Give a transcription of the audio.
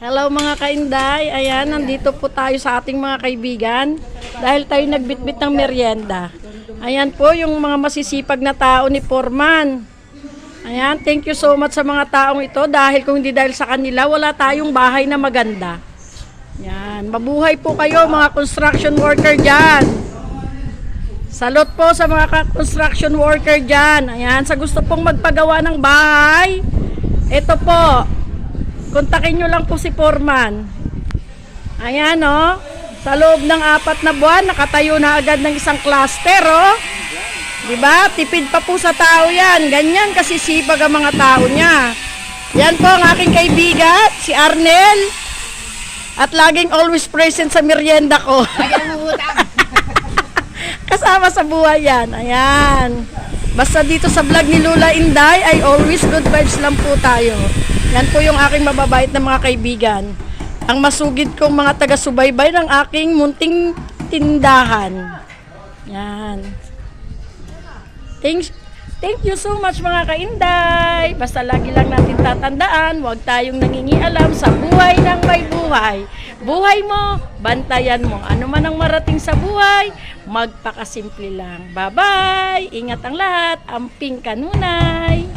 Hello mga kainday, ayan, nandito po tayo sa ating mga kaibigan dahil tayo nagbitbit ng merienda. Ayan po yung mga masisipag na tao ni Foreman. Ayan, thank you so much sa mga taong ito dahil kung hindi dahil sa kanila, wala tayong bahay na maganda. Ayan, mabuhay po kayo mga construction worker dyan. Salute po sa mga construction worker dyan. Ayan, sa gusto pong magpagawa ng bahay, ito po. Kontakin nyo lang po si Foreman. Ayan o. Sa loob ng 4 na buwan, nakatayo na agad ng isang cluster o. Diba? Tipid pa po sa tao yan. Ganyan kasi sipag ang mga tao niya. Yan po ang aking kaibigan, si Arnel. At laging always present sa merienda ko. Kasama sa buhay yan. Ayan. Basta dito sa vlog ni Lula Inday ay always good vibes lang po tayo. Yan po yung aking mababait na mga kaibigan. Ang masugid kong mga taga-subaybay ng aking munting tindahan. Yan. Thank you so much mga kainday. Basta lagi lang natin tatandaan, huwag tayong nangingialam sa buhay ng may buhay. Buhay mo, bantayan mo. Ano man ang marating sa buhay, magpakasimple lang. Bye-bye! Ingat ang lahat. Amping kanunay!